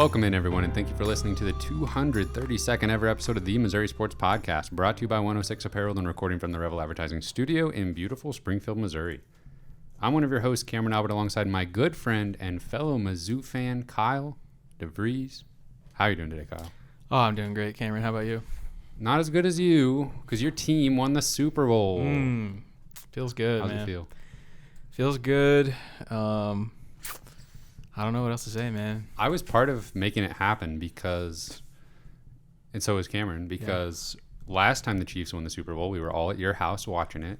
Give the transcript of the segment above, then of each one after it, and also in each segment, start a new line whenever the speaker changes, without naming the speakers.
Welcome in, everyone, and thank you for listening to the 232nd ever episode of the Missouri Sports Podcast, brought to you by 106 Apparel and recording from the Revel Advertising Studio in beautiful Springfield, Missouri. I'm one of your hosts, Cameron Albert, alongside my good friend and fellow Mizzou fan, Kyle DeVries. How are you doing today, Kyle?
Oh, I'm doing great, Cameron. How about you?
Not as good as you, because your team won the Super Bowl.
Feels good,
How's
man.
it feel?
Feels good. I don't know what else to say, man.
I was part of making it happen because, and so was Cameron, because last time the Chiefs won the Super Bowl, we were all at your house watching it.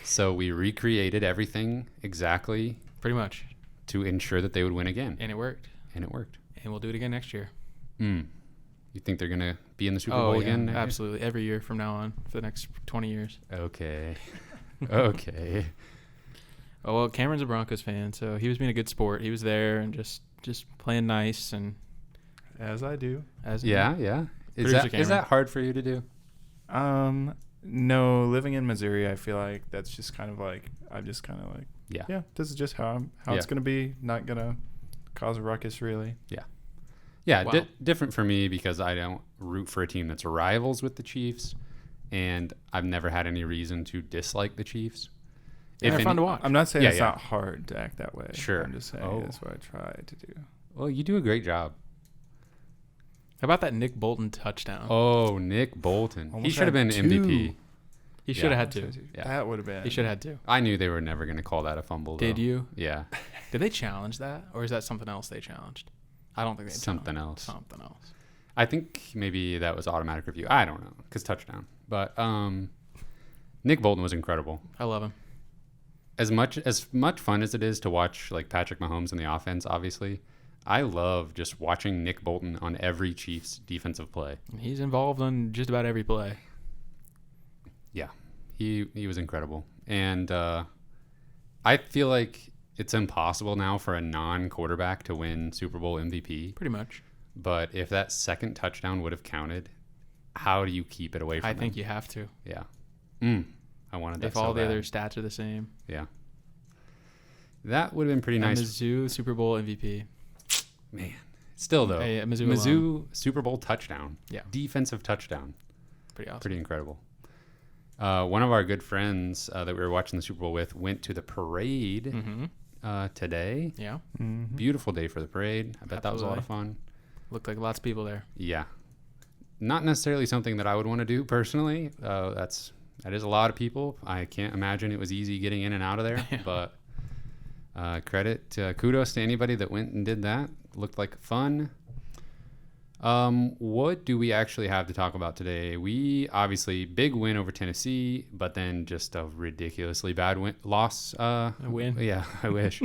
So we recreated everything exactly
Pretty much.
to ensure that they would win again.
And it worked.
And it worked.
And we'll do it again next year.
You think they're going to be in the Super Bowl again?
Absolutely. Every year from now on for the next 20 years.
Okay. Okay.
Oh, well, Cameron's a Broncos fan, so he was being a good sport. He was there and just playing nice, and
As I do.
Yeah. Is that hard for you to do?
No, living in Missouri, I feel like that's just kind of like, I'm just kind of like,
Yeah.
this is just how it's going to be. Not going to cause a ruckus, really.
Yeah,
Wow.
different for me because I don't root for a team that's rivals with the Chiefs, and I've never had any reason to dislike the Chiefs.
They're fun to watch.
I'm not saying
Yeah,
it's
yeah.
not hard to act that way.
Sure.
I'm just saying that's what I try to do.
Well, you do a great job.
How about that Nick Bolton touchdown?
Oh, Nick Bolton. He
Almost
should have been
had two.
MVP.
He should have had
So,
to.
Yeah.
That would have been.
He should have had to.
I knew they were never going to call that a fumble, though.
Did you?
Yeah.
Did they challenge that? Or is that something else they challenged? I don't think they
Something
challenged.
else.
Something else.
I think maybe that was automatic review. I don't know, because touchdown. But Nick Bolton was incredible.
I love him.
As much fun as it is to watch like Patrick Mahomes in the offense, obviously, I love just watching Nick Bolton on every Chiefs defensive play.
He's involved in just about every play.
Yeah, he was incredible. And I feel like it's impossible now for a non-quarterback to win Super Bowl MVP.
Pretty much.
But if that second touchdown would have counted, how do you keep it away from
I
them?
think you have to.
Yeah. I wanted that
If
so
all the
bad.
other stats are the same.
Yeah. That would have been pretty
And
nice.
Mizzou Super Bowl MVP.
Man. Still, though.
Hey, Mizzou
Super Bowl touchdown.
Yeah.
Defensive touchdown.
Pretty awesome.
Pretty incredible. One of our good friends that we were watching the Super Bowl with went to the parade today.
Yeah.
Mm-hmm.
Beautiful day for the parade. I bet that was a lot of fun.
Looked like lots of people there.
Yeah. Not necessarily something that I would want to do personally. That is a lot of people. I can't imagine it was easy getting in and out of there. But kudos to anybody that went and did that. Looked like fun. What do we actually have to talk about today? We obviously big win over Tennessee, but then just a ridiculously bad loss.
A win?
Yeah, I wish.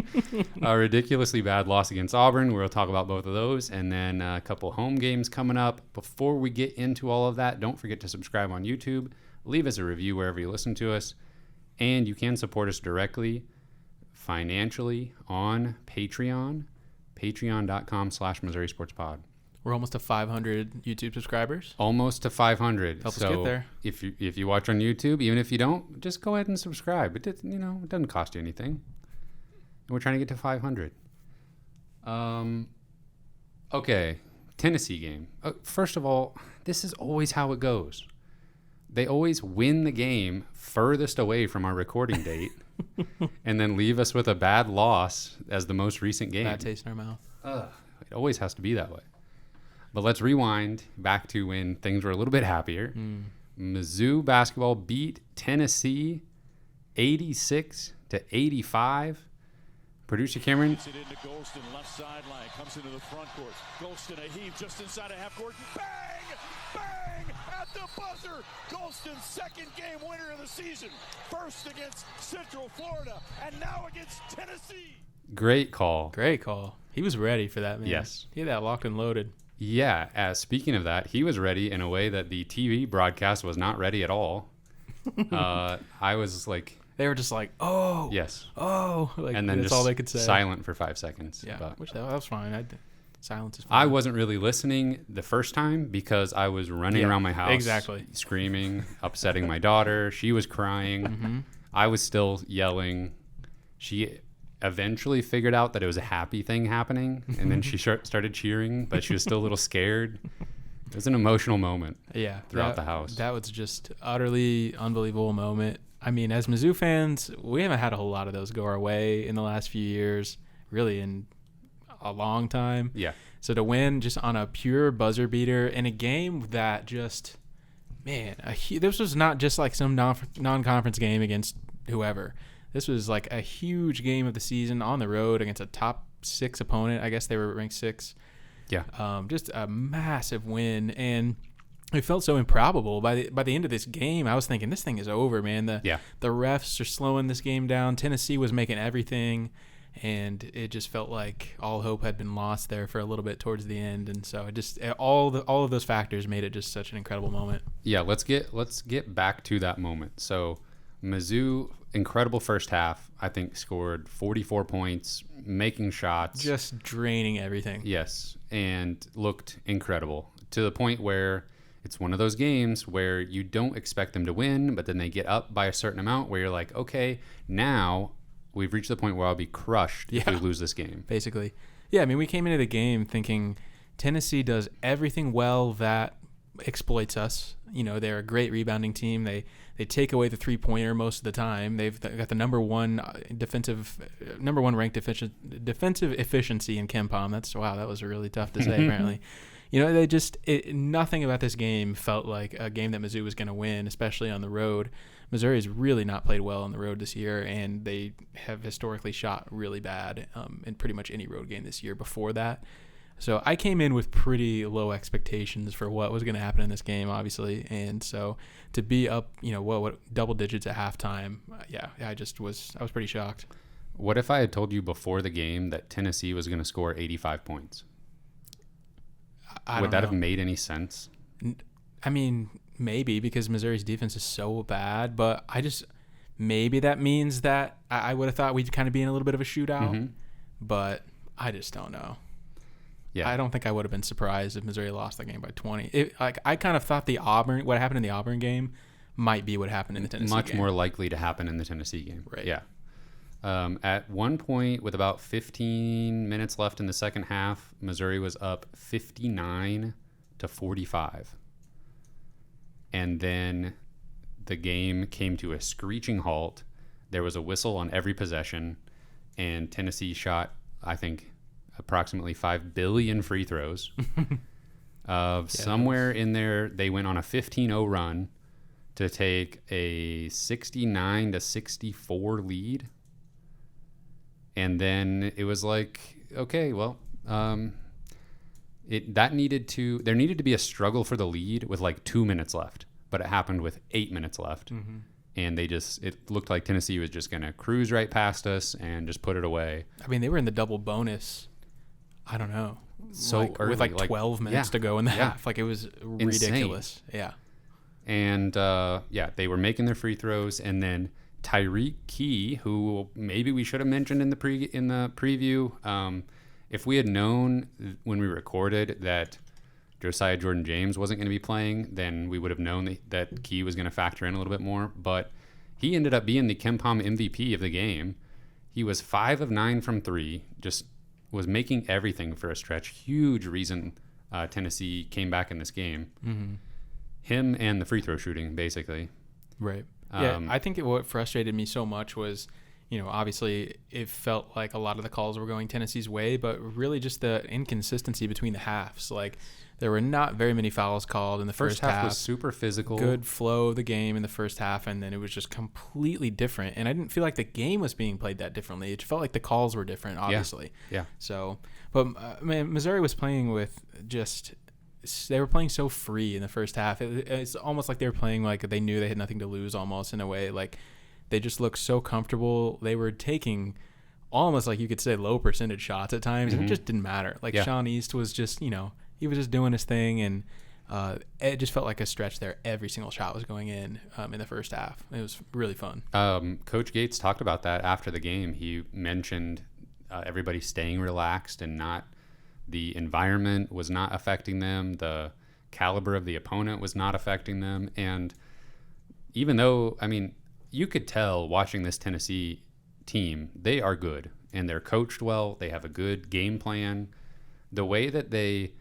A ridiculously bad loss against Auburn. We'll talk about both of those, and then a couple home games coming up. Before we get into all of that, don't forget to subscribe on YouTube. Leave us a review wherever you listen to us, and you can support us directly financially on Patreon, patreon.com/Missouri Sports Pod.
We're almost to 500 YouTube subscribers.
Almost to 500.
Help us get there.
If you watch on YouTube, even if you don't, just go ahead and subscribe. It doesn't cost you anything. And we're trying to get to 500. Okay, Tennessee game. First of all, this is always how it goes. They always win the game furthest away from our recording date, and then leave us with a bad loss as the most recent game.
Bad taste in our mouth.
It always has to be that way. But let's rewind back to when things were a little bit happier. Mizzou basketball beat Tennessee 86-85. Producer Cameron.
It into Golston, left sideline, comes into the front court. Golston a heave just inside a half court. Bang! Bang! At the buzzer! Golston's second game winner of the season. First against Central Florida, and now against Tennessee.
Great call.
Great call. He was ready for that, man.
Yes.
He had that locked and loaded.
Yeah, speaking of that, he was ready in a way that the TV broadcast was not ready at all. I was like...
They were just like, oh.
Yes.
Oh. Like,
And then
that's
just
all they could say.
silent for 5 seconds.
Yeah,
But
which that was fine. Silence is fine.
I wasn't really listening the first time because I was running around my house.
Exactly.
Screaming, upsetting my daughter. She was crying. I was still yelling. eventually figured out that it was a happy thing happening, and then she started cheering, but she was still a little scared. It was an emotional moment.
Yeah,
throughout the house.
That was just utterly unbelievable moment. I mean, as Mizzou fans, we haven't had a whole lot of those go our way in the last few years, really in a long time.
Yeah.
So to win just on a pure buzzer beater in a game that just, man, this was not just like some non-conference game against whoever. This was like a huge game of the season on the road against a top 6 opponent. I guess they were ranked 6.
Yeah.
Just a massive win, and it felt so improbable. By the end of this game, I was thinking, this thing is over, man. The refs are slowing this game down. Tennessee was making everything, and it just felt like all hope had been lost there for a little bit towards the end. And so it just all of those factors made it just such an incredible moment.
Yeah, let's get back to that moment. So Mizzou, incredible first half, I think scored 44 points, making shots.
Just draining everything.
Yes, and looked incredible to the point where it's one of those games where you don't expect them to win, but then they get up by a certain amount where you're like, okay, now we've reached the point where I'll be crushed if we lose this game.
Basically. Yeah, I mean, we came into the game thinking Tennessee does everything well that exploits us. You know, they're a great rebounding team. They take away the three-pointer most of the time. They've got the number one ranked defensive efficiency in KenPom. That was really tough to say apparently. You know, nothing about this game felt like a game that Mizzou was going to win, especially on the road. Missouri's really not played well on the road this year, and they have historically shot really bad in pretty much any road game this year before that. So I came in with pretty low expectations for what was going to happen in this game, obviously. And so to be up, you know, what double digits at halftime, I was pretty shocked.
What if I had told you before the game that Tennessee was going to score 85 points? Would that have made any sense?
I mean, maybe, because Missouri's defense is so bad, but maybe that means that I would have thought we'd kind of be in a little bit of a shootout, but I just don't know. Yeah, I don't think I would have been surprised if Missouri lost that game by 20. I kind of thought what happened in the Auburn game might be what happened in the Tennessee game.
Much more likely to happen in the Tennessee game.
Right.
Yeah. At one point, with about 15 minutes left in the second half, Missouri was up 59-45. And then the game came to a screeching halt. There was a whistle on every possession, and Tennessee shot, I think, approximately 5 billion free throws. Somewhere in there, they went on a 15-0 run to take a 69-64 lead. And then it was like, okay, well, there needed to be a struggle for the lead with like 2 minutes left, but it happened with 8 minutes left. And it looked like Tennessee was just going to cruise right past us and just put it away.
I mean, they were in the double bonus. I don't know.
So early,
with 12 minutes to go in the half. Like, it was ridiculous.
Insane.
Yeah.
And they were making their free throws, and then Tyreek Key, who maybe we should have mentioned in the preview. If we had known when we recorded that Josiah Jordan-James wasn't going to be playing, then we would have known that Key was going to factor in a little bit more. But he ended up being the KenPom MVP of the game. He was 5 of 9 from 3, just was making everything for a stretch. Huge reason Tennessee came back in this game. Him and the free throw shooting, basically.
Right. I think what frustrated me so much was, you know, obviously it felt like a lot of the calls were going Tennessee's way, but really just the inconsistency between the halves. Like, there were not very many fouls called in the first half.
Was super physical.
Good flow of the game in the first half, and then it was just completely different. And I didn't feel like the game was being played that differently. It felt like the calls were different, obviously.
Yeah.
So, but man, Missouri was playing with they were playing so free in the first half. It's almost like they were playing like they knew they had nothing to lose, almost, in a way. Like, they just looked so comfortable. They were taking almost, like you could say, low percentage shots at times, and it just didn't matter. Like, Sean East was just, you know, he was just doing his thing, and it just felt like a stretch there. Every single shot was going in the first half. It was really fun.
Coach Gates talked about that after the game. He mentioned everybody staying relaxed and the environment was not affecting them. The caliber of the opponent was not affecting them. And even though, I mean, you could tell watching this Tennessee team, they are good. and they're coached well. They have a good game plan. The way that they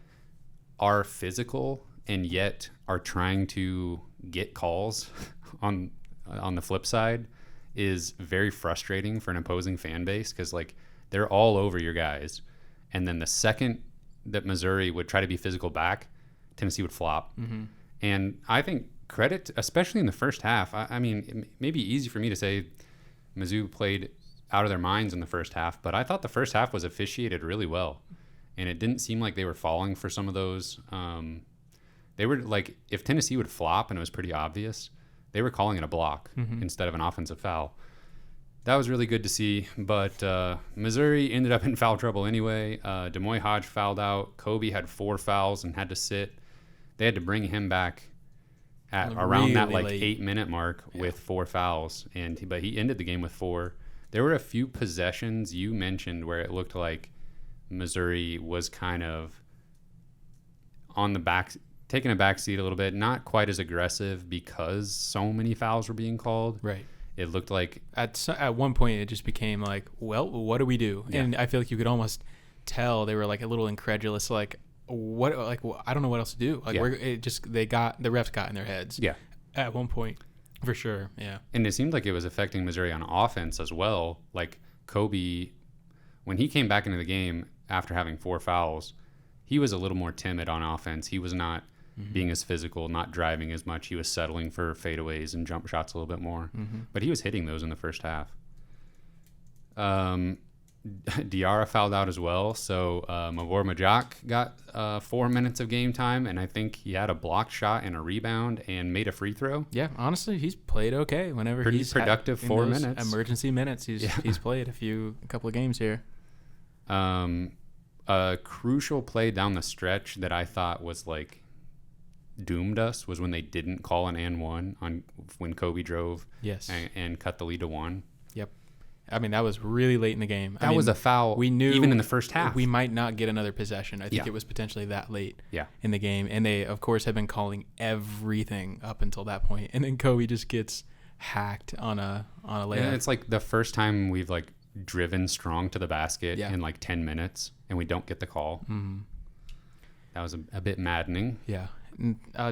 are physical and yet are trying to get calls on the flip side is very frustrating for an opposing fan base, because like they're all over your guys, and then the second that Missouri would try to be physical back, Tennessee would flop. And I think credit, especially in the first half, I mean, it may be easy for me to say Mizzou played out of their minds in the first half, but I thought the first half was officiated really well, and it didn't seem like they were falling for some of those. They were like, if Tennessee would flop and it was pretty obvious, they were calling it a block instead of an offensive foul. That was really good to see, but Missouri ended up in foul trouble anyway. Demoy Hodge fouled out. Kobe had 4 fouls and had to sit. They had to bring him back at around that like late 8-minute mark with 4 fouls, but he ended the game with 4. There were a few possessions you mentioned where it looked like Missouri was kind of on the back, taking a back seat a little bit, not quite as aggressive because so many fouls were being called.
Right.
It looked like
at one point it just became like, well, what do we do? Yeah. And I feel like you could almost tell they were like a little incredulous, like what, like I don't know what else to do. Like the refs got in their heads.
Yeah.
At one point, for sure. Yeah.
And it seemed like it was affecting Missouri on offense as well. Like Kobe, when he came back into the game after having 4 fouls, he was a little more timid on offense. He was not being as physical, not driving as much. He was settling for fadeaways and jump shots a little bit more. But he was hitting those in the first half. Diarra fouled out as well. So Mavor Majak got 4 minutes of game time, and I think he had a blocked shot and a rebound and made a free throw.
Yeah, honestly, he's played okay whenever
Pretty
he's
productive 4 minutes.
Emergency minutes. He's played a couple of games here.
A crucial play down the stretch that I thought was like doomed us was when they didn't call an and one on when Kobe drove and cut the lead to 1.
Yep. I mean, that was really late in the game.
That was a foul. We knew even in the first half
we might not get another possession. I think it was potentially that late in the game, and they of course have been calling everything up until that point, and then Kobe just gets hacked on a layup.
And it's like the first time we've like driven strong to the basket in like 10 minutes and we don't get the call. That was a bit maddening.
Yeah.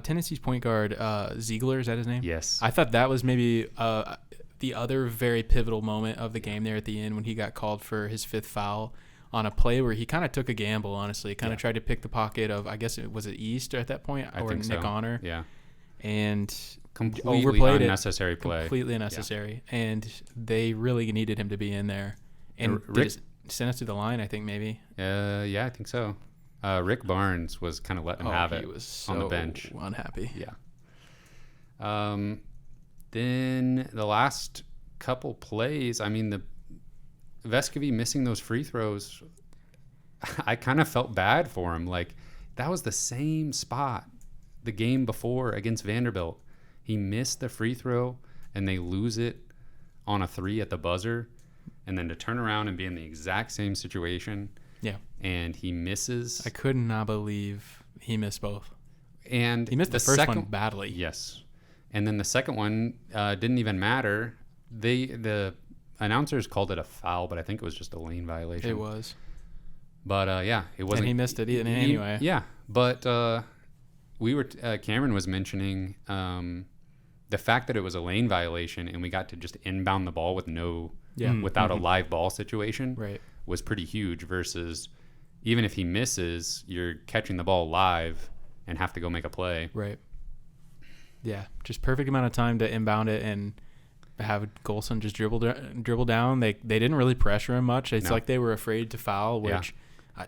Tennessee's point guard, Ziegler, is that his name?
Yes.
I thought that was maybe the other very pivotal moment of the game there at the end when he got called for his 5th foul on a play where he kind of took a gamble, honestly. Kind of tried to pick the pocket of, I guess, was it East at that point?
I think
Nick
so.
Honor.
Yeah.
And
completely
overplayed
unnecessary play.
Completely unnecessary. Yeah. And they really needed him to be in there. And
Rick
sent us to the line, I think, maybe.
Yeah, I think so. Rick Barnes was kind of letting him have it on the bench.
Unhappy.
Yeah. Then the last couple plays, I mean, the Vescovi missing those free throws, I kind of felt bad for him. Like, that was the same spot the game before against Vanderbilt. He missed the free throw, and they lose it on a 3 at the buzzer. And then to turn around and be in the exact same situation.
Yeah.
And he misses.
I could not believe he missed both.
And
he missed the first one badly.
Yes. And then the second one didn't even matter. The announcers called it a foul, but I think it was just a lane violation.
It was.
But it wasn't.
And he missed it anyway.
Yeah. But Cameron was mentioning the fact that it was a lane violation and we got to just inbound the ball with without a live ball situation was pretty huge versus even if he misses, you're catching the ball live and have to go make a play.
Right. Yeah, just perfect amount of time to inbound it and have Golson just dribble down. They didn't really pressure him much. It's like they were afraid to foul, which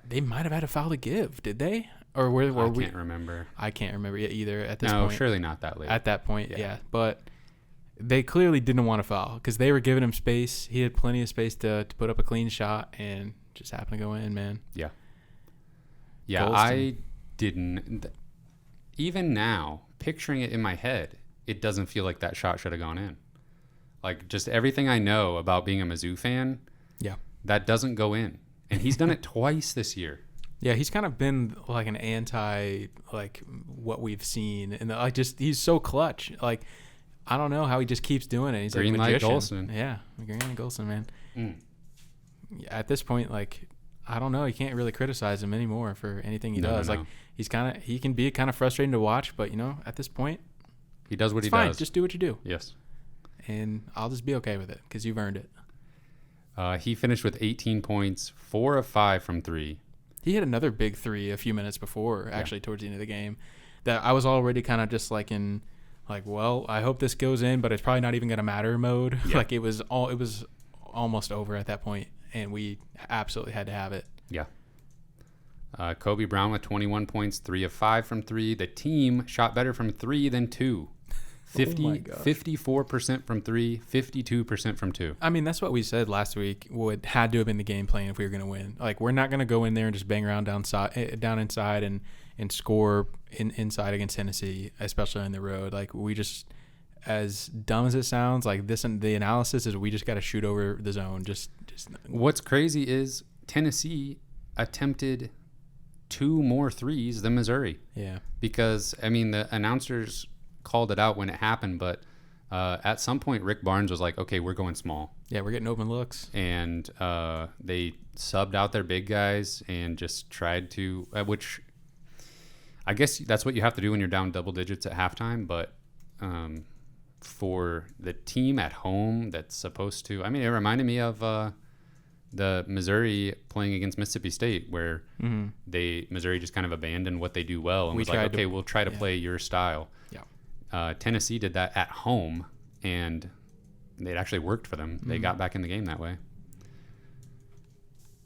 they might have had a foul to give. Did they? Or were we?
Can't remember.
I can't remember either at this point.
No, surely not that late.
At that point, yeah. But they clearly didn't want to foul because they were giving him space. He had plenty of space to put up a clean shot and just happened to go in, man.
Yeah. Yeah, Golston. I didn't. Even now, picturing it in my head, it doesn't feel like that shot should have gone in. Like, just everything I know about being a Mizzou fan, that doesn't go in. And he's done it twice this year.
Yeah, he's kind of been like an anti, like, what we've seen. And he's so clutch. Like, I don't know how he just keeps doing it. He's
green
like a magician.
light Golson.
Yeah, green light Golson, man. at this point, like, I don't know. You can't really criticize him anymore for anything he does.
No.
Like, he can be kind of frustrating to watch, but, at this point,
he does what he
fine.
does.
Just do what you do.
Yes.
And I'll just be okay with it because you've earned it.
He finished with 18 points, 4 of 5 from 3.
He hit another big 3 a few minutes before, actually, towards the end of the game, that I was already kind of just like in, like, well, I hope this goes in, but it's probably not even going to matter mode.
Yeah.
Like, it was almost over at that point, and we absolutely had to have it.
Yeah. Kobe Brown with 21 points, 3 of 5 from 3. The team shot better from 3 than 2. 54% from 3, 52% from 2.
I mean, that's what we said last week had to have been the game plan if we were going to win. Like, we're not going to go in there and just bang around down inside and score inside against Tennessee, especially on the road. Like, we just, as dumb as it sounds, like this, and the analysis is we just got to shoot over the zone. Just.
What's crazy is Tennessee attempted 2 more threes than Missouri.
Yeah.
Because, I mean, the announcers called it out when it happened, but at some point Rick Barnes was like, okay, we're going small.
Yeah, we're getting open looks.
And they subbed out their big guys and just tried to, which I guess that's what you have to do when you're down double digits at halftime. But for the team at home that's supposed to, I mean, it reminded me of the Missouri playing against Mississippi State, where Missouri just kind of abandoned what they do well and was like, okay, we'll try to play your style.
Yeah.
Tennessee did that at home, and it actually worked for them. They got back in the game that way.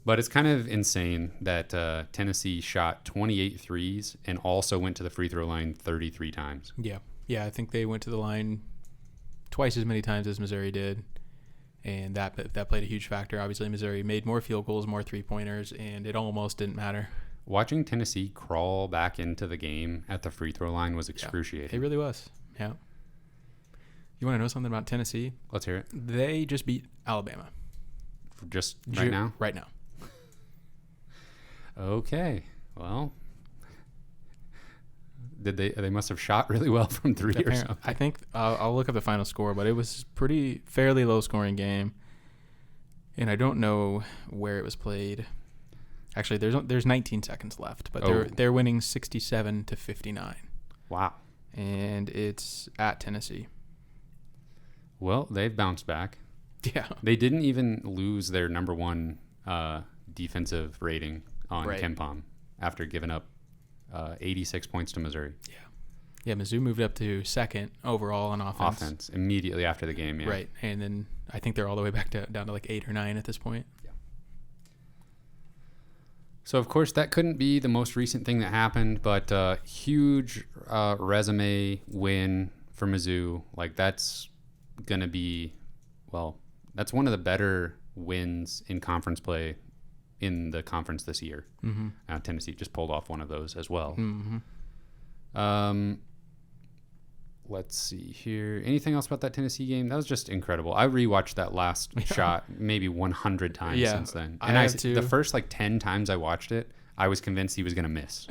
But it's kind of insane that Tennessee shot 28 threes and also went to the free throw line 33 times.
Yeah. Yeah, I think they went to the line twice as many times as Missouri did. And that played a huge factor. Obviously, Missouri made more field goals, more three-pointers, and it almost didn't matter.
Watching Tennessee crawl back into the game at the free throw line was excruciating.
It really was. Yeah. You want to know something about Tennessee?
Let's hear it.
They just beat Alabama.
Just right now?
Right now.
Okay. Well, they must have shot really well from 3 or something.
I think I'll look up the final score, but it was fairly low-scoring game. And I don't know where it was played. Actually, there's 19 seconds left, but they're winning 67-59.
Wow.
And it's at Tennessee.
Well, they've bounced back.
Yeah.
They didn't even lose their number 1 defensive rating on KenPom after giving up 86 points to Missouri.
Yeah. Yeah, Mizzou moved up to second overall on offense.
Immediately after the game, yeah.
Right. And then I think they're all the way back down to like 8 or 9 at this point.
Yeah. So, of course, that couldn't be the most recent thing that happened, but huge resume win for Mizzou. Like, that's going to be, well, that's one of the better wins in conference play in the conference this year. Mm-hmm. Tennessee just pulled off one of those as well. Mm-hmm. Let's see here. Anything else about that Tennessee game? That was just incredible. I rewatched that last shot maybe 100 times since then. And
I have too.
The first 10 times I watched it, I was convinced he was going to miss.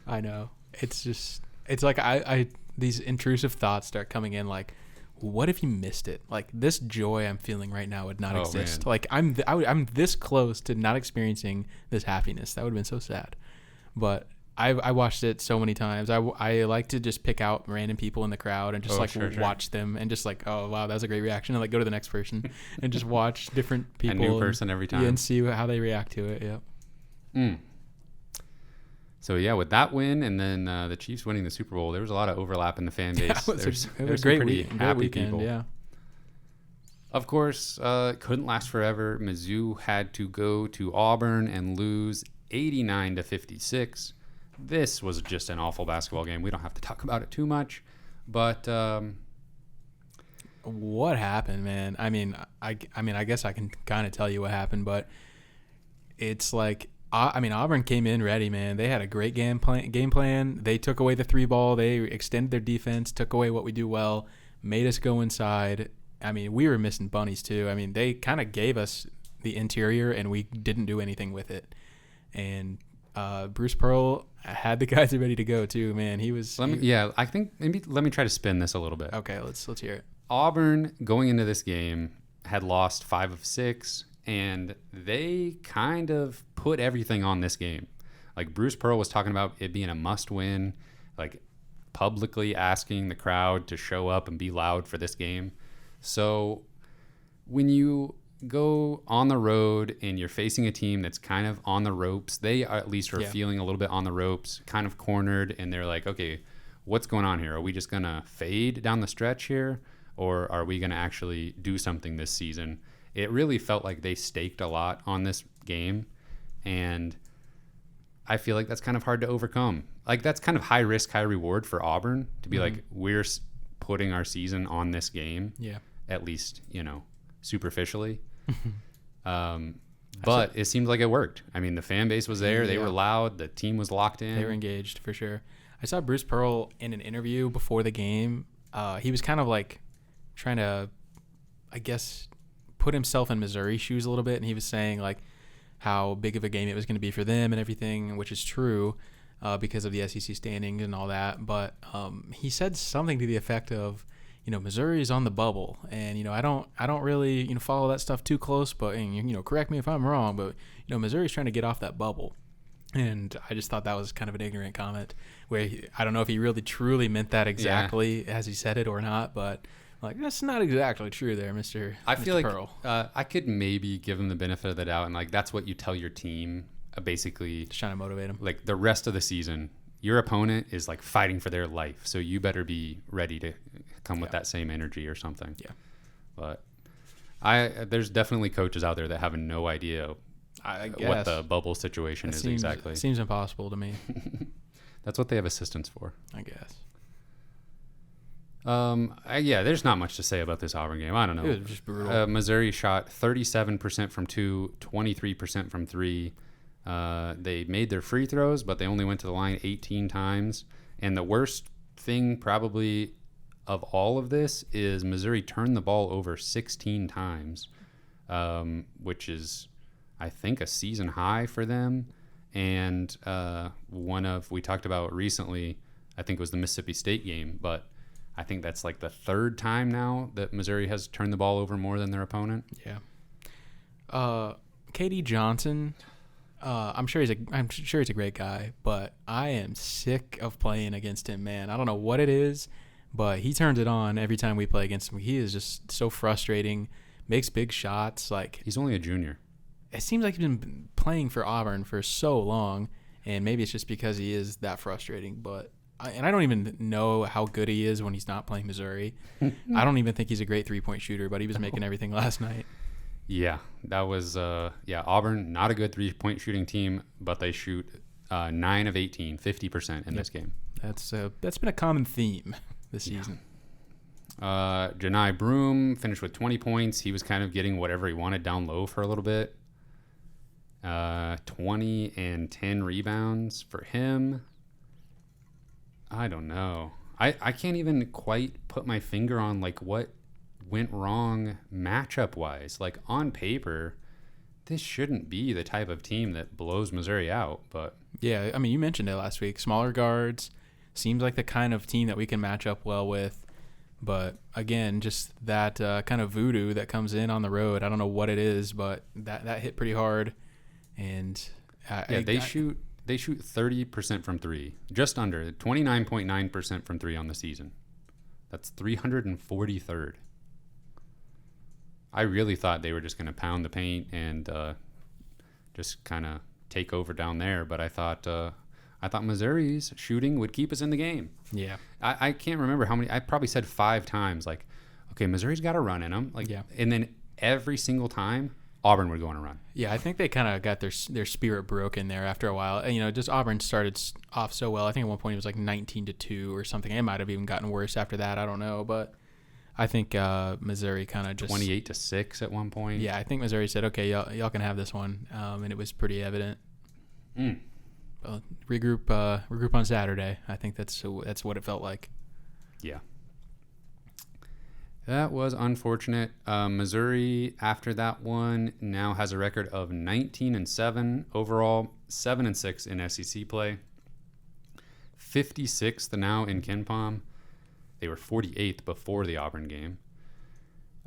I know. It's like I these intrusive thoughts start coming in like, what if you missed it? Like, this joy I'm feeling right now would not exist.
Man.
Like, I'm this close to not experiencing this happiness. That would have been so sad. But I watched it so many times. I like to just pick out random people in the crowd and just watch them and just like, oh wow, that was a great reaction, and like go to the next person and just watch different people,
a new person every time,
and see how they react to it. Yeah.
So yeah, with that win and then the Chiefs winning the Super Bowl, there was a lot of overlap in the fan base.
Yeah, it was a great
happy
weekend,
people.
Yeah.
Of course, couldn't last forever. Mizzou had to go to Auburn and lose 89-56. This was just an awful basketball game. We don't have to talk about it too much, but
what happened, man? I mean, I guess I can kind of tell you what happened, but it's like, Auburn came in ready, man. They had a great game plan. They took away the 3-ball. They extended their defense, took away what we do well, made us go inside. I mean, we were missing bunnies too. I mean, they kind of gave us the interior, and we didn't do anything with it. And Bruce Pearl had the guys ready to go too, man.
I think maybe let me try to spin this a little bit.
Okay, let's hear it.
Auburn, going into this game, had lost 5 of 6, and they kind of put everything on this game. Like Bruce Pearl was talking about it being a must-win, like publicly asking the crowd to show up and be loud for this game. So when you go on the road and you're facing a team that's kind of on the ropes, they at least are feeling a little bit on the ropes, kind of cornered, and they're like, okay, what's going on here? Are we just going to fade down the stretch here, or are we going to actually do something this season? It really felt like they staked a lot on this game, and I feel like that's kind of hard to overcome. Like, that's kind of high risk, high reward for Auburn to be like, we're putting our season on this game, at least, superficially. But it seemed like it worked. I mean, the fan base was there. They were loud. The team was locked in.
They were engaged for sure. I saw Bruce Pearl in an interview before the game. He was kind of like trying to, I guess, put himself in Missouri's shoes a little bit. And he was saying like how big of a game it was going to be for them and everything, which is true because of the SEC standings and all that. But he said something to the effect of, Missouri is on the bubble, and I don't really follow that stuff too close, but correct me if I'm wrong, but Missouri's trying to get off that bubble, and I just thought that was kind of an ignorant comment. Where I don't know if he really truly meant that exactly as he said it or not, but like that's not exactly true there, Mr.
I feel like
Pearl.
I could maybe give him the benefit of the doubt, and like that's what you tell your team, basically
Just trying to motivate him.
Like the rest of the season, your opponent is like fighting for their life, so you better be ready to come with that same energy or something.
Yeah.
But there's definitely coaches out there that have no idea
I guess
what the bubble situation is exactly.
It seems impossible to me.
That's what they have assistants for,
I guess.
There's not much to say about this Auburn game. I don't know.
It was just brutal.
Missouri shot 37% from 2, 23% from 3. They made their free throws, but they only went to the line 18 times. And the worst thing probably of all of this is Missouri turned the ball over 16 times, which is, I think, a season high for them. And we talked about recently, I think it was the Mississippi State game, but I think that's like the third time now that Missouri has turned the ball over more than their opponent.
Yeah. KD Johnson, I'm sure he's a great guy, but I am sick of playing against him, man. I don't know what it is, but he turns it on every time we play against him. He is just so frustrating, makes big shots. Like,
he's only a junior.
It seems like he's been playing for Auburn for so long, and maybe it's just because he is that frustrating. But I don't even know how good he is when he's not playing Missouri. I don't even think he's a great three-point shooter, but he was making everything last night.
Yeah, that was Auburn, not a good three-point shooting team, but they shoot 9 of 18, 50% in this game.
That's been a common theme this season.
Janai Broom finished with 20 points. He was kind of getting whatever he wanted down low for a little bit. 20 and 10 rebounds for him. I don't know. I can't even quite put my finger on like what went wrong matchup wise. Like on paper, this shouldn't be the type of team that blows Missouri out, but
yeah, I mean, you mentioned it last week. Smaller guards seems like the kind of team that we can match up well with, but again, just that kind of voodoo that comes in on the road. I don't know what it is, but that hit pretty hard, and
they shoot 30% from 3, just under 29.9% from 3 on the season. That's 343rd. I really thought they were just going to pound the paint and just kind of take over down there, but I thought Missouri's shooting would keep us in the game.
Yeah,
I can't remember how many. I probably said 5 times, like, okay, Missouri's got a run in them, like, and then every single time Auburn would go on a run.
Yeah, I think they kind of got their spirit broken there after a while. Just Auburn started off so well. I think at one point it was like 19-2 or something. It might have even gotten worse after that. I don't know, but I think Missouri kind of just
28-6 at one point.
Yeah, I think Missouri said, "Okay, y'all can have this one," and it was pretty evident. Well, regroup on Saturday. I think that's what it felt like.
Yeah. That was unfortunate. Missouri, after that one, now has a record of 19-7 overall, 7-6 in SEC play, 56th now in KenPom. They were 48th before the Auburn game.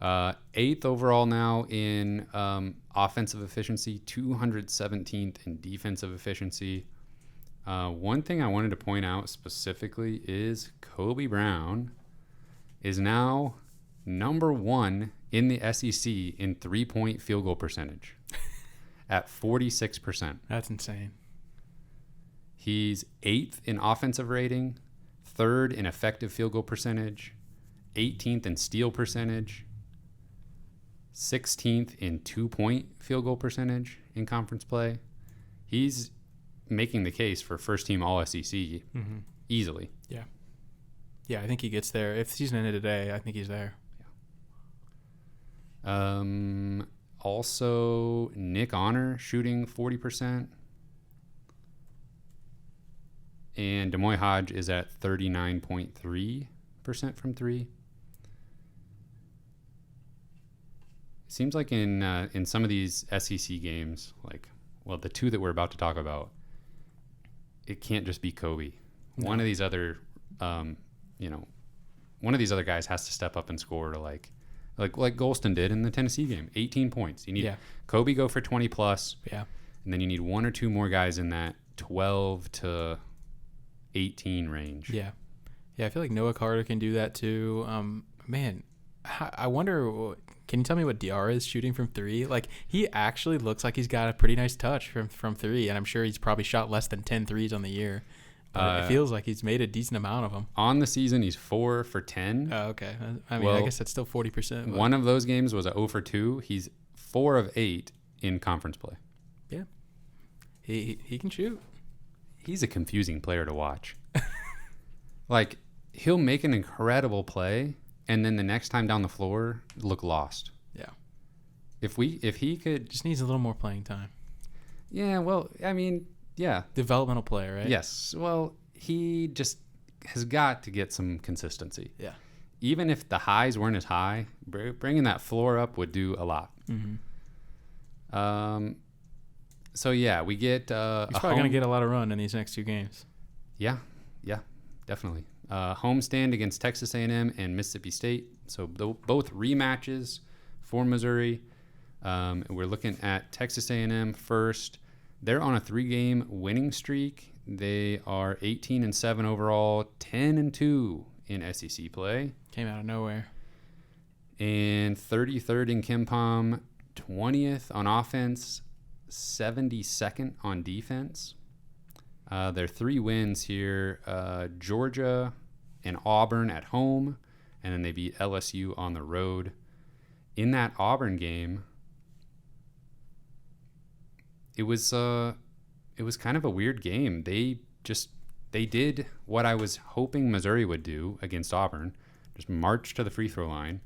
8th overall now in offensive efficiency, 217th in defensive efficiency. One thing I wanted to point out specifically is Kobe Brown is now number 1 in the SEC in 3-point field goal percentage at 46%.
That's insane.
He's 8th in offensive rating, 3rd in effective field goal percentage, 18th in steal percentage, 16th in 2-point field goal percentage in conference play. He's making the case for first team all SEC easily.
Yeah. Yeah, I think he gets there. If the season ended today, I think he's there.
Also, Nick Honor shooting 40%. And Demoy Hodge is at 39.3% from 3. Seems like in some of these SEC games, the two that we're about to talk about, it can't just be Kobe. No. One of these other, one of these other guys has to step up and score to like Golston did in the Tennessee game, 18 points. You need Kobe go for 20 plus, and then you need one or two more guys in that 12 to 18 range.
Yeah, I feel like Noah Carter can do that too. Man, I wonder. Can you tell me what DR is shooting from 3? Like, he actually looks like he's got a pretty nice touch from 3, and I'm sure he's probably shot less than 10 threes on the year. But it feels like he's made a decent amount of them.
On the season, he's 4 for 10.
Oh, okay. I mean, I guess that's still 40%.
One of those games was a 0 for 2. He's 4 of 8 in conference play.
Yeah. He can shoot.
He's a confusing player to watch. He'll make an incredible play, and then the next time down the floor, look lost.
Yeah.
If he could...
Just needs a little more playing time.
Yeah, well, I mean, yeah.
Developmental player, right?
Yes. Well, he just has got to get some consistency.
Yeah.
Even if the highs weren't as high, bringing that floor up would do a lot.
Mm-hmm.
So, yeah, we get...
He's probably going to get a lot of run in these next 2 games.
Yeah, definitely. Homestand against Texas A&M and Mississippi State. So both rematches for Missouri. We're looking at Texas A&M first. They're on a 3-game winning streak. They are 18-7 overall, 10-2 in SEC play.
Came out of nowhere.
And 33rd in KenPom, 20th on offense, 72nd on defense. Their 3 wins here, Georgia and Auburn at home, and then they beat LSU on the road. In that Auburn game, it was kind of a weird game. They did what I was hoping Missouri would do against Auburn, just march to the free throw line.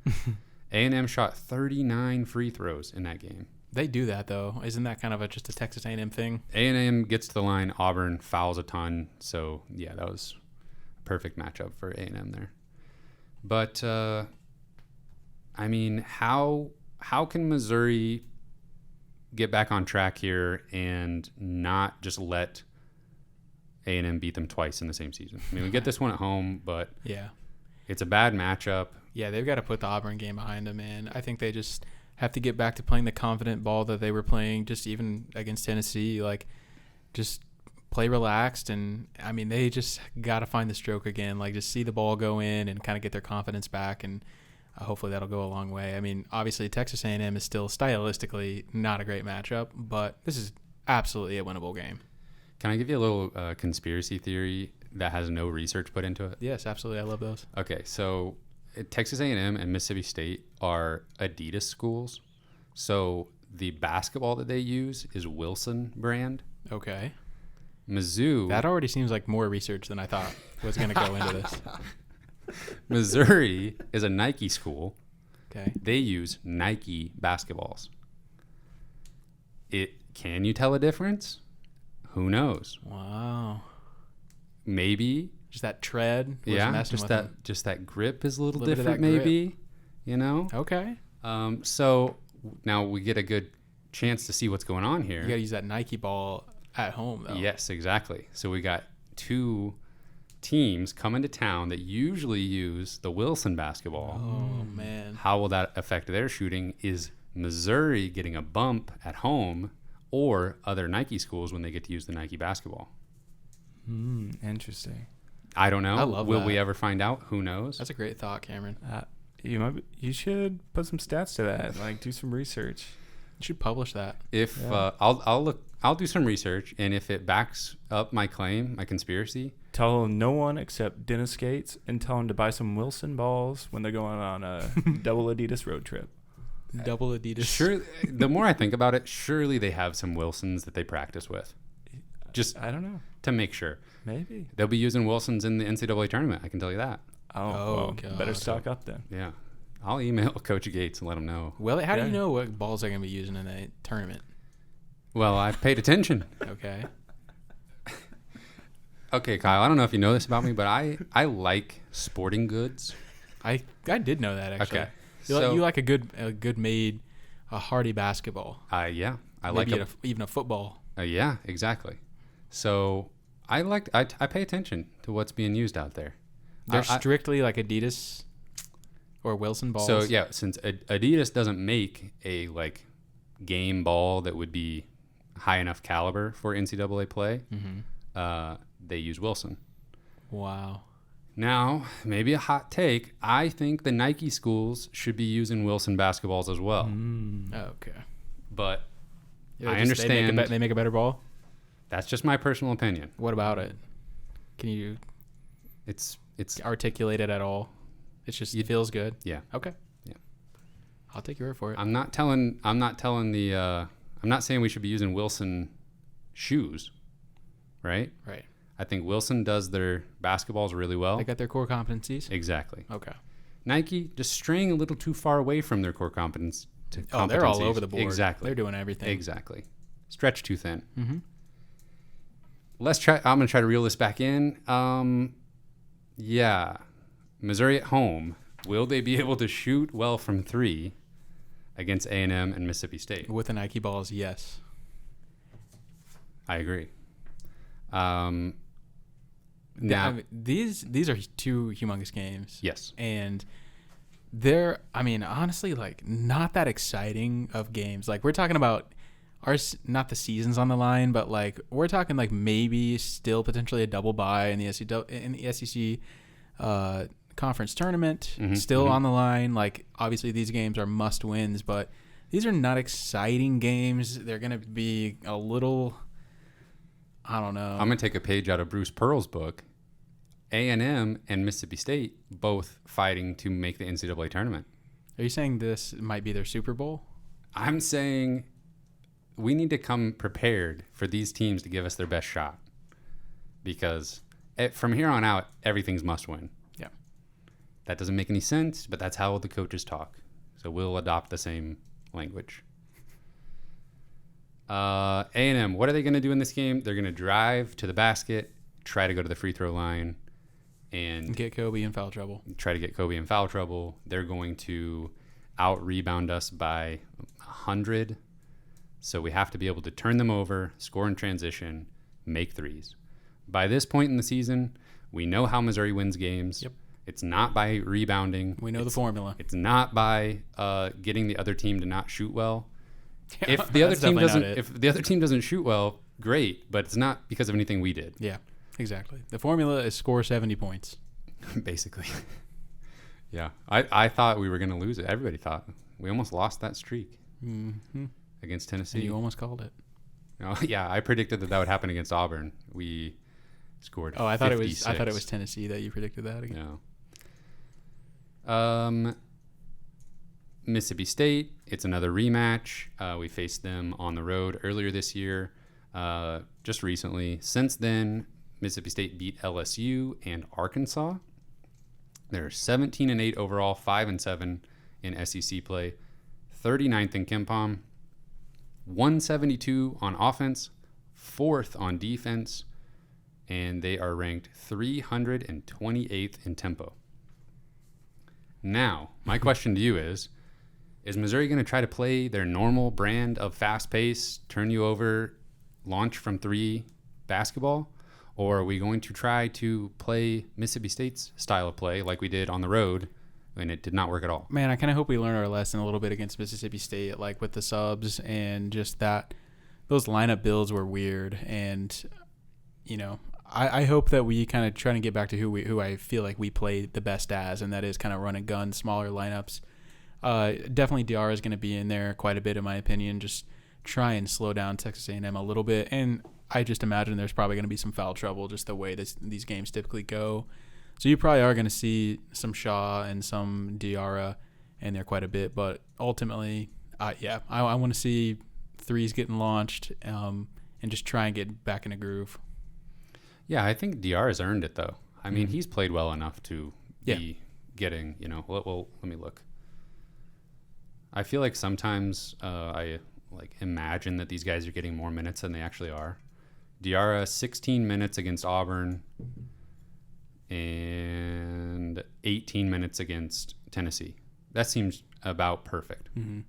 A&M shot 39 free throws in that game.
They do that, though. Isn't that kind of just a Texas A&M thing?
A&M gets to the line. Auburn fouls a ton. So, yeah, that was a perfect matchup for A&M there. But, I mean, how can Missouri get back on track here and not just let A&M beat them twice in the same season? I mean, we get this one at home, but it's a bad matchup.
Yeah, they've got to put the Auburn game behind them, and I think they just have to get back to playing the confident ball that they were playing just even against Tennessee. Just play relaxed, and I mean, they just got to find the stroke again, just see the ball go in and kind of get their confidence back, and hopefully that'll go a long way. I mean, obviously Texas A&M is still stylistically not a great matchup, but this is absolutely a winnable game.
Can I give you a little conspiracy theory that has no research put into it?
Yes, absolutely. I love those.
Okay, so Texas A&M and Mississippi State are Adidas schools. So the basketball that they use is Wilson brand.
Okay.
Mizzou.
That already seems like more research than I thought was going to go into this.
Missouri is a Nike school.
Okay.
They use Nike basketballs. Can you tell a difference? Who knows?
Wow.
Maybe.
Just that tread.
Just that grip is a little different, maybe. You know?
Okay.
So now we get a good chance to see what's going on here.
You got to use that Nike ball at home, though.
Yes, exactly. So we got 2 teams come into town that usually use the Wilson basketball.
Oh, man.
How will that affect their shooting? Is Missouri getting a bump at home or other Nike schools when they get to use the Nike basketball?
Interesting.
I don't know.
I love
Will
that.
we ever find out? Who knows?
That's a great thought, Cameron.
You should put some stats to that. Like, do some research.
You should publish that.
If I'll do some research, and if it backs up my claim, my conspiracy,
Tell no one except Dennis Gates, and tell him to buy some Wilson balls when they're going on a double Adidas road trip.
Double Adidas.
sure. The more I think about it, surely they have some Wilsons that they practice with, just
I don't know.
to make sure.
Maybe.
They'll be using Wilsons in the NCAA tournament. I can tell you that.
Oh,
God.
better stock up then.
Yeah, I'll email Coach Gates and let him know.
Well, how do
Yeah.
you know what balls they're going to be using in the tournament?
Well, I've paid attention.
Okay.
Okay, Kyle, I don't know if you know this about me, but I like sporting goods.
I did know that, actually.
Okay.
You like a good made, a hardy basketball.
Yeah, I
Maybe
like
even a football.
yeah, exactly. So I pay attention to what's being used out there.
They're strictly like Adidas or Wilson balls.
So yeah, since Adidas doesn't make a like game ball that would be high enough caliber for NCAA play, they use Wilson.
Wow.
Now, maybe a hot take. I think the Nike schools should be using Wilson basketballs as well.
Okay.
But
Yeah,
I
They
understand.
they make a better ball.
That's just my personal opinion.
What about it? Can you
It's
articulate it at all? It just feels good.
yeah.
Okay.
Yeah.
I'll take your word for it.
I'm not saying we should be using Wilson shoes, right?
Right.
I think Wilson does their basketballs really well.
They got their core competencies.
Exactly.
Okay.
Nike just straying a little too far away from their core competencies.
Oh, they're all over the board.
Exactly.
They're doing everything.
Exactly. Stretch too thin.
Mm-hmm.
I'm going to try to reel this back in. Yeah. Missouri at home. Will they be able to shoot well from three against A&M and Mississippi State?
With the Nike balls, yes.
I agree.
Now,
Now,
these are two humongous games.
yes.
And they're, honestly, like, not that exciting of games. Like, we're talking about not the season's on the line, but like we're talking like maybe still potentially a double bye in the SEC conference tournament, still on the line. Like, obviously these games are must wins, but these are not exciting games. They're gonna be a little, I don't know.
I'm going to take a page out of Bruce Pearl's book. A&M and Mississippi State both fighting to make the NCAA tournament.
Are you saying this might be their Super Bowl?
I'm saying we need to come prepared for these teams to give us their best shot, because from here on out, everything's must win.
Yeah.
That doesn't make any sense, but that's how the coaches talk. So we'll adopt the same language. A&M, what are they going to do in this game? They're going to drive to the basket, try to go to the free throw line, and
Get Kobe in foul trouble.
try to get Kobe in foul trouble. They're going to out-rebound us by 100. So we have to be able to turn them over, score in transition, make threes. By this point in the season, we know how Missouri wins games.
Yep.
It's not by rebounding.
We know the formula.
It's not by getting the other team to not shoot well.
Yeah,
If the other
that's
team
definitely
doesn't,
not it.
if the other team doesn't shoot well, great, but it's not because of anything we did.
Yeah, exactly. The formula is score 70 points.
Basically. Yeah, I thought we were going to lose it. Everybody thought. We almost lost that streak against Tennessee.
And you almost called it.
Oh, yeah, I predicted that would happen against Auburn. We scored.
Oh, I thought it was
56.
Tennessee that you predicted that again.
No. Mississippi State. It's another rematch. We faced them on the road earlier this year. Just recently. Since then, Mississippi State beat LSU and Arkansas. They're 17-8 overall, 5-7 in SEC play, 39th in KenPom, 172 on offense, 4th on defense, and they are ranked 328th in tempo. Now, my question to you is Missouri going to try to play their normal brand of fast pace, turn you over, launch from three basketball? Or are we going to try to play Mississippi State's style of play like we did on the road, and it did not work at all?
Man, I kind of hope we learn our lesson a little bit against Mississippi State, like with the subs and just that those lineup builds were weird. And, you know, I hope that we kind of try to get back to who I feel like we play the best as, and that is kind of run and gun, smaller lineups. Definitely DR is going to be in there quite a bit, in my opinion. Just try and slow down Texas A&M a little bit. And I just imagine there's probably going to be some foul trouble, just the way these games typically go. So you probably are going to see some Shaw and some Diarra in there quite a bit. But ultimately, I want to see threes getting launched and just try and get back in a groove.
Yeah, I think DR has earned it, though. I mean, he's played well enough to
Yeah.
be getting, well, let me look. I feel like sometimes I imagine that these guys are getting more minutes than they actually are. Diarra, 16 minutes against Auburn and 18 minutes against Tennessee. That seems about perfect.
Mm-hmm.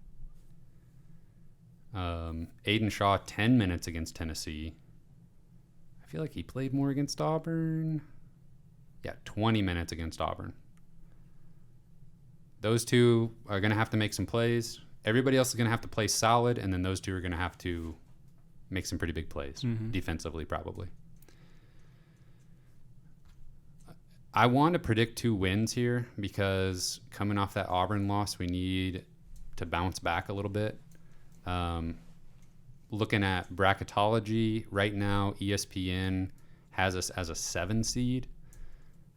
Aiden Shaw, 10 minutes against Tennessee. I feel like he played more against Auburn. Yeah, 20 minutes against Auburn. Those two are going to have to make some plays. Everybody else is going to have to play solid, and then those two are going to have to make some pretty big plays, defensively probably. I want to predict 2 wins here because coming off that Auburn loss, we need to bounce back a little bit. Looking at bracketology right now, ESPN has us as a 7 seed.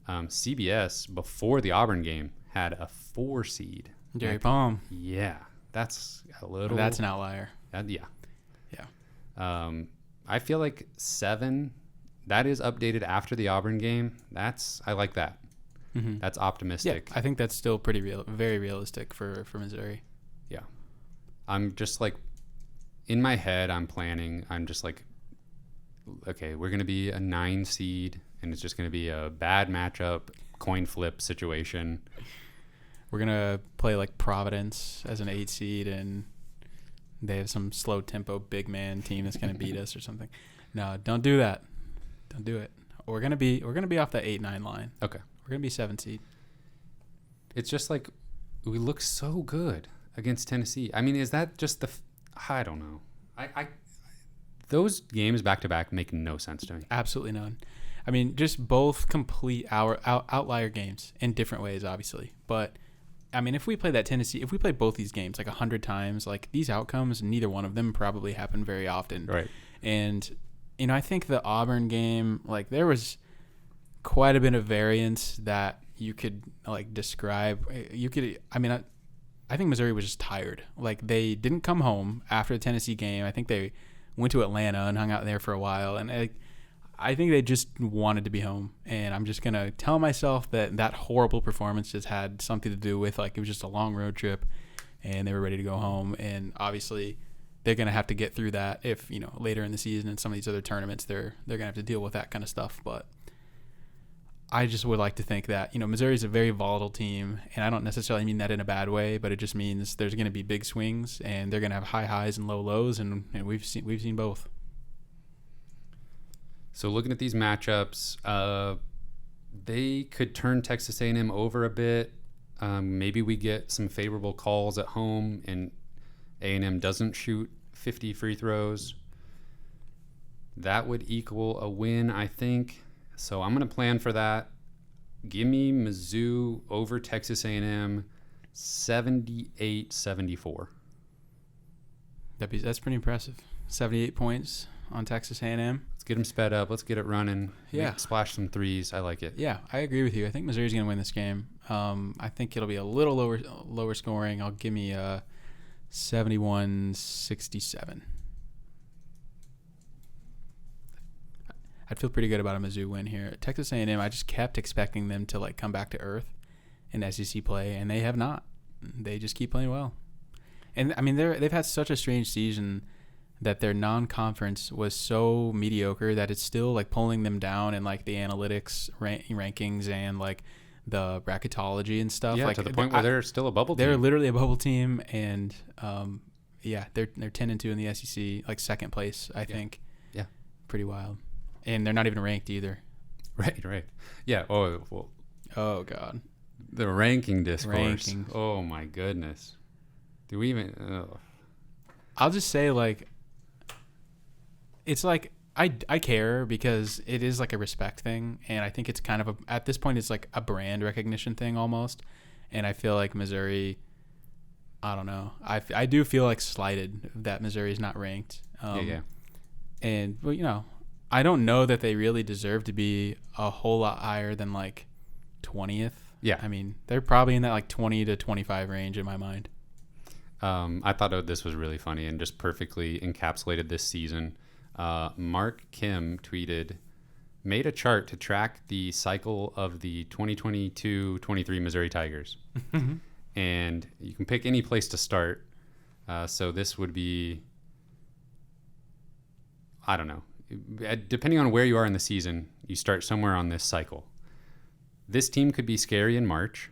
CBS, before the Auburn game, had a 4 seed.
Jerry Palm.
Yeah, that's a little...
That's an outlier.
Yeah.
Yeah.
I feel like 7, that is updated after the Auburn game. I like that.
Mm-hmm.
That's optimistic.
Yeah, I think that's still pretty very realistic for Missouri.
Yeah. I'm just like, in my head, I'm just like, okay, we're going to be a 9 seed, and it's just going to be a bad matchup, coin flip situation.
We're going to play like Providence as an 8 seed, and they have some slow tempo big man team that's going to beat us or something. No, don't do that. Don't do it. We're going to be off that 8-9 line.
Okay.
We're going to be 7 seed.
It's just like, we look so good against Tennessee. I mean, is that just I don't know. Those games back to back make no sense to me.
Absolutely none. I mean, just both complete outlier games in different ways, obviously. But I mean, if we play both these games like 100 times, like these outcomes, neither one of them probably happen very often.
Right.
And I think the Auburn game, like there was quite a bit of variance that you could like describe. I think Missouri was just tired. Like they didn't come home after the Tennessee game. I think they went to Atlanta and hung out there for a while. And I think they just wanted to be home. And I'm just going to tell myself that horrible performance just had something to do with like it was just a long road trip and they were ready to go home. And obviously they're going to have to get through that if, later in the season and some of these other tournaments, they're going to have to deal with that kind of stuff. But I just would like to think that, Missouri's a very volatile team, and I don't necessarily mean that in a bad way, but it just means there's going to be big swings, and they're going to have high highs and low lows, and we've seen both.
So looking at these matchups, they could turn Texas A&M over a bit. Maybe we get some favorable calls at home, and A&M doesn't shoot 50 free throws. That would equal a win, I think. So I'm going to plan for that. Give me Mizzou over Texas A&M 78-74.
That's pretty impressive. 78 points on Texas A&M.
Let's get them sped up. Let's get it running.
Yeah.
Splash some threes. I like it.
Yeah, I agree with you. I think Missouri's going to win this game. I think it'll be a little lower scoring. I'll give me 71-67. I'd feel pretty good about a Mizzou win here. Texas A&M, I just kept expecting them to like come back to earth in SEC play, and they have not. They just keep playing well. And I mean, they've had such a strange season that their non-conference was so mediocre that it's still like pulling them down in like the analytics rankings and like the bracketology and stuff.
Yeah,
like
to the point where they're still a bubble team.
They're literally a bubble team, and they're 10-2 in the SEC, like second place, I think.
Yeah,
pretty wild. And they're not even ranked either.
Right. Yeah. Oh, well,
Oh, God.
the ranking discourse.
Rankings.
Oh, my goodness. Do we even...
I'll just say, like, it's like I care because it is like a respect thing, and I think it's kind of at this point it's like a brand recognition thing almost, and I feel like Missouri, I don't know, I do feel like slighted that Missouri is not ranked.
Yeah.
And well, you know, I don't know that they really deserve to be a whole lot higher than like 20th.
Yeah.
I mean, they're probably in that like 20 to 25 range in my mind.
I thought this was really funny and just perfectly encapsulated this season. Mark Kim tweeted, made a chart to track the cycle of the 2022-23 Missouri Tigers. And you can pick any place to start. So this would be, I don't know, depending on where you are in the season, you start somewhere on this cycle. This team could be scary in March,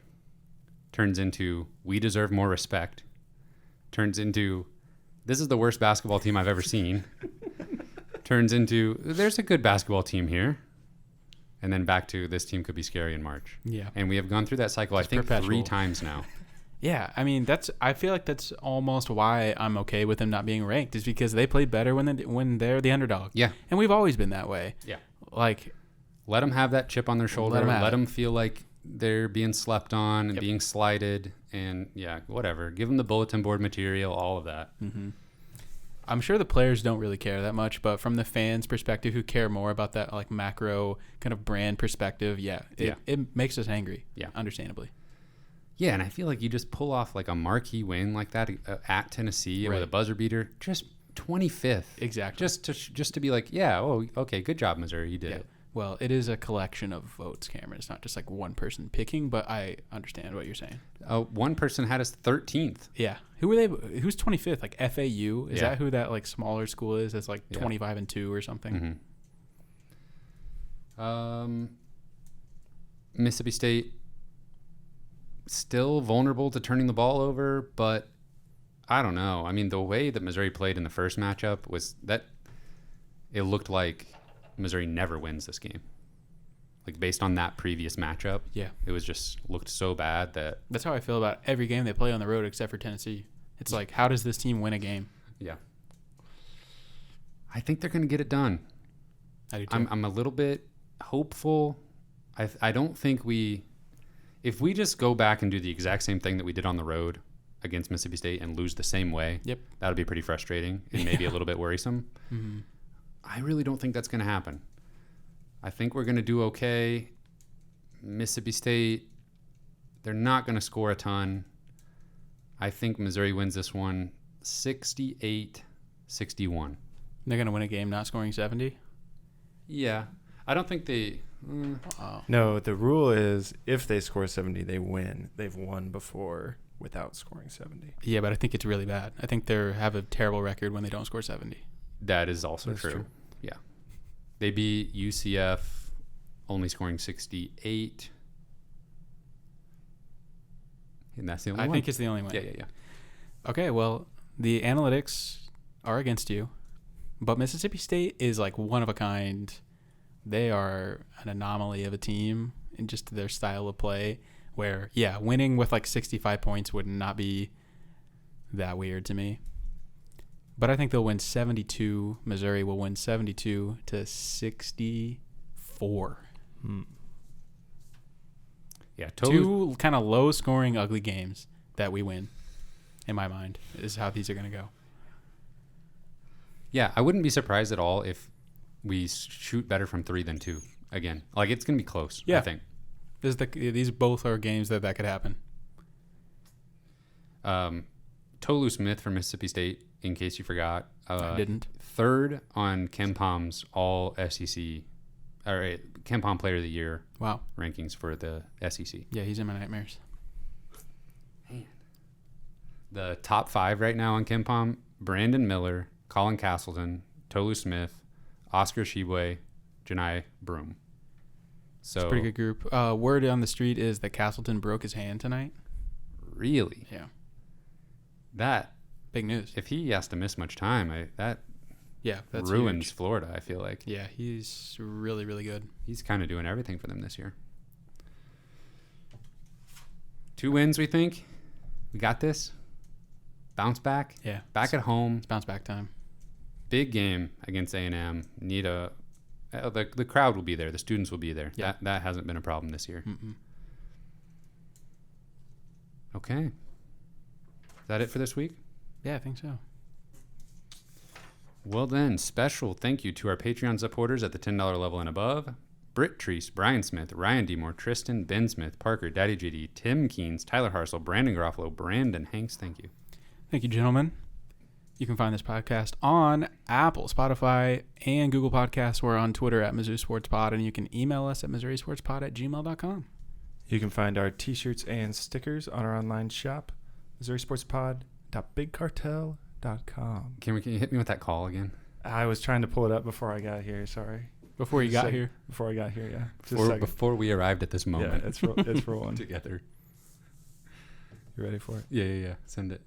turns into we deserve more respect, turns into this is the worst basketball team I've ever seen, turns into there's a good basketball team here, and then back to this team could be scary in March.
Yeah.
And we have gone through that cycle, I think,
perpetual.
3 times now.
Yeah, I mean I feel like that's almost why I'm okay with them not being ranked, is because they played better when they're the underdog.
Yeah.
And we've always been that way.
Yeah.
Like,
Let them have that chip on their shoulder.
Let 'em have
Let
it.
them feel like they're being slept on and
Yep.
being slighted, and whatever. Give them the bulletin board material, all of that.
I'm sure the players don't really care that much, but from the fans' perspective, who care more about that like macro kind of brand perspective, it makes us angry.
Yeah.
Understandably.
Yeah, and I feel like you just pull off like a marquee win like that at Tennessee with
Right.
a buzzer beater, just 25th.
Exactly.
Just to be like, yeah, oh, okay, good job, Missouri, you did
Yeah.
it.
Well, it is a collection of votes, Cameron. It's not just like one person picking, but I understand what you're saying.
One person had us 13th.
Yeah. Who were they? Who's 25th? Like FAU? Is
Yeah.
that who that like smaller school is? That's like
Yeah.
25-2 or something.
Mississippi State still vulnerable to turning the ball over, but I don't know. I mean, the way that Missouri played in the first matchup was that it looked like Missouri never wins this game. Like based on that previous matchup,
Yeah.
it was just looked so bad that
That's how I feel about every game they play on the road except for Tennessee. It's like, how does this team win a game?
yeah. I think they're going to get it done.
I do too.
I'm a little bit hopeful. I don't think if we just go back and do the exact same thing that we did on the road against Mississippi State and lose the same way,
Yep.
that would be pretty frustrating and maybe a little bit worrisome. I really don't think that's going to happen. I think we're going to do okay. Mississippi State, they're not going to score a ton. I think Missouri wins this one 68-61.
They're going to win a game not scoring 70?
Yeah. I don't think they...
No, the rule is if they score 70, they win. They've won before without scoring 70.
Yeah, but I think it's really bad. I think they have a terrible record when they don't score 70.
That is also
That's
true.
true.
Yeah. They beat UCF only scoring 68. And that's the only
I
one.
think it's the only one.
Yeah.
Okay, well, the analytics are against you, but Mississippi State is like one of a kind. They are an anomaly of a team in just their style of play where, yeah, winning with like 65 points would not be that weird to me. But I think they'll win 72. Missouri will win 72-64.
Yeah, totally.
Two kind of low-scoring, ugly games that we win, in my mind, is how these are going to go.
Yeah, I wouldn't be surprised at all if we shoot better from 3 than 2 again. Like, it's going to be close,
Yeah.
I think.
These both are games that could happen.
Tolu Smith from Mississippi State, in case you forgot.
I didn't.
3rd on Ken Palm's all-SEC, or Ken Palm Player of the Year
Wow.
rankings for the SEC.
Yeah, he's in my nightmares.
The top 5 right now on Ken Palm: Brandon Miller, Colin Castleton, Tolu Smith, Oscar Shibwe, Janai Broom. So
It's a pretty good group. Word on the street is that Castleton broke his hand tonight.
really,
Yeah.
that
Big news.
if he has to miss much time, that
Yeah, that's
ruins
huge.
Florida, I feel like.
Yeah, he's really, really good.
He's kind of doing everything for them this year. 2 wins, we think. We got this. Bounce back.
Yeah.
Back at home.
It's bounce back time.
Big game against A&M. Need a... the crowd will be there. The students will be there.
Yeah.
That hasn't been a problem this year.
Mm-mm.
Okay. Is that it for this week?
Yeah, I think so.
Well then, special thank you to our Patreon supporters at the $10 level and above. Britt Treese, Brian Smith, Ryan Demore, Tristan, Ben Smith, Parker, Daddy JD, Tim Keynes, Tyler Harsel, Brandon Garofalo, Brandon Hanks. Thank you.
Thank you, gentlemen. You can find this podcast on Apple, Spotify, and Google Podcasts. We're on Twitter at Mizzou Sports Pod, and you can email us at MissouriSportsPod@gmail.com.
You can find our T-shirts and stickers on our online shop, MissouriSportsPod.BigCartel.com.
Can you hit me with that call again?
I was trying to pull it up before I got here. Sorry.
Before you got here?
Before I got here, yeah. Just a second.
Before we arrived at this moment.
Yeah, it's rolling.
Together.
You ready for it?
Yeah. Send it.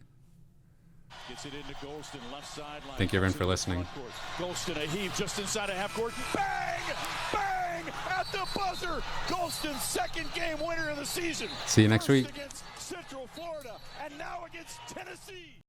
Gets it into Golston, left sideline.
Thank you, everyone, for listening.
Golston, a heave just inside of half court. Bang! Bang! At the buzzer. Golston's second game winner of the season.
See you next week.
First against Central Florida, and now against Tennessee.